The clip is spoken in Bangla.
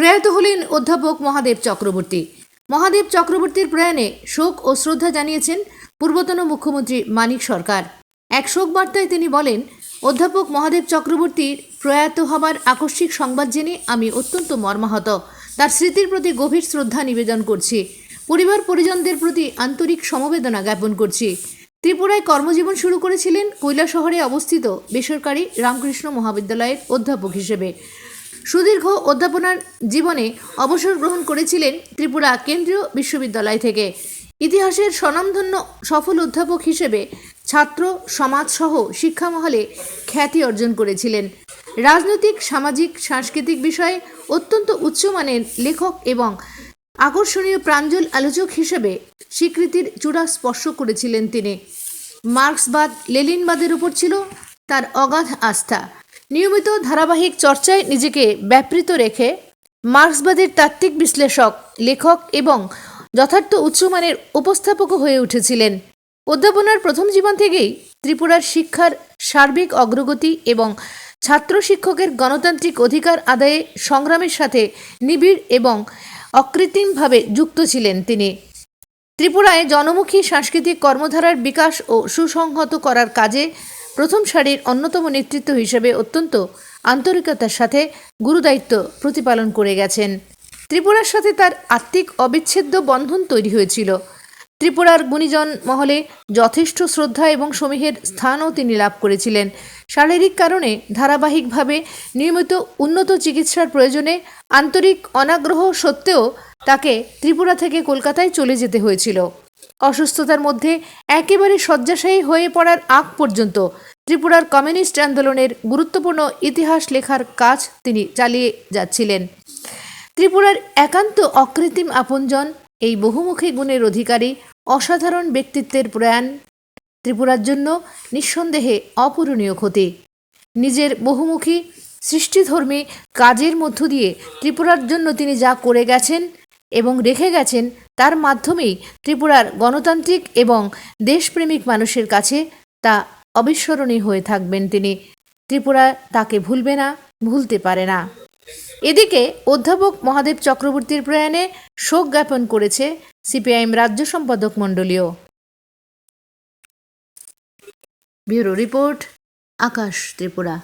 প্রয়াত হলেন অধ্যাপক মহাদেব চক্রবর্তী। মহাদেব চক্রবর্তীর প্রয়াণে শোক ও শ্রদ্ধা জানিয়েছেন পূর্বতন মুখ্যমন্ত্রী মানিক সরকার। এক শোক বার্তায় তিনি বলেন, অধ্যাপক মহাদেব চক্রবর্তীর প্রয়াত হবার আকস্মিক সংবাদ জেনে আমি অত্যন্ত মর্মাহত। তার স্মৃতির প্রতি গভীর শ্রদ্ধা নিবেদন করছি। পরিবার পরিজনদের প্রতি আন্তরিক সমবেদনা জ্ঞাপন করছি। ত্রিপুরায় কর্মজীবন শুরু করেছিলেন কৈলাসহরে অবস্থিত বেসরকারি রামকৃষ্ণ মহাবিদ্যালয়ের অধ্যাপক হিসেবে। সুদীর্ঘ অধ্যাপনার জীবনে অবসর গ্রহণ করেছিলেন ত্রিপুরা কেন্দ্রীয় বিশ্ববিদ্যালয় থেকে। ইতিহাসের স্বনামধন্য সফল অধ্যাপক হিসেবে ছাত্র সমাজসহ শিক্ষামহলে খ্যাতি অর্জন করেছিলেন। রাজনৈতিক, সামাজিক, সাংস্কৃতিক বিষয়ে অত্যন্ত উচ্চমানের লেখক এবং আকর্ষণীয় প্রাঞ্জল আলোচক হিসেবে স্বীকৃতির চূড়া স্পর্শ করেছিলেন তিনি। মার্ক্সবাদ, লেনিনবাদের উপর ছিল তার অগাধ আস্থা। নিয়মিত ধারাবাহিক চর্চায় নিজেকে ব্যাপৃত রেখে মার্ক্সবাদের তাত্ত্বিক বিশ্লেষক, লেখক এবং যথার্থ উচ্চমানের উপস্থাপকও হয়ে উঠেছিলেন। অধ্যাপনার প্রথম জীবন থেকেই ত্রিপুরার শিক্ষার সার্বিক অগ্রগতি এবং ছাত্র শিক্ষকের গণতান্ত্রিক অধিকার আদায়ে সংগ্রামের সাথে নিবিড় এবং অকৃত্রিমভাবে যুক্ত ছিলেন তিনি। ত্রিপুরায় জনমুখী সাংস্কৃতিক কর্মধারার বিকাশ ও সুসংহত করার কাজে প্রথম সারির অন্যতম নেতৃত্ব হিসেবে অত্যন্ত আন্তরিকতার সাথে গুরুদায়িত্ব প্রতিপালন করে গেছেন। ত্রিপুরার সাথে তার আত্মিক অবিচ্ছেদ্য বন্ধন তৈরি হয়েছিল। ত্রিপুরার গুণীজন মহলে যথেষ্ট শ্রদ্ধা এবং সমীহের স্থানও তিনি লাভ করেছিলেন। শারীরিক কারণে ধারাবাহিকভাবে নিয়মিত উন্নত চিকিৎসার প্রয়োজনে আন্তরিক অনাগ্রহ সত্ত্বেও তাকে ত্রিপুরা থেকে কলকাতায় চলে যেতে হয়েছিল। অসুস্থতার মধ্যে একেবারে শয্যাশায়ী হয়ে পড়ার আগ পর্যন্ত ত্রিপুরার কমিউনিস্ট আন্দোলনের গুরুত্বপূর্ণ ইতিহাস লেখার কাজ তিনি চালিয়ে যাচ্ছিলেন। ত্রিপুরার একান্ত অকৃত্রিম আপনজন এই বহুমুখী গুণের অধিকারী অসাধারণ ব্যক্তিত্বের প্রয়াণ ত্রিপুরার জন্য নিঃসন্দেহে অপূরণীয় ক্ষতি। নিজের বহুমুখী সৃষ্টিধর্মী কাজের মধ্য দিয়ে ত্রিপুরার জন্য তিনি যা করে গেছেন এবং রেখে গেছেন, তার মাধ্যমেই ত্রিপুরার গণতান্ত্রিক এবং দেশপ্রেমিক মানুষের কাছে তা অবিস্মরণীয় হয়ে থাকবেন তিনি। ত্রিপুরা তাকে ভুলবে না, ভুলতে পারে না। এদিকে অধ্যাপক মহাদেব চক্রবর্তীর প্রয়াণে শোক জ্ঞাপন করেছে সিপিআইএম রাজ্য সম্পাদক মণ্ডলীয়। ব্যুরো রিপোর্ট, আকাশ ত্রিপুরা।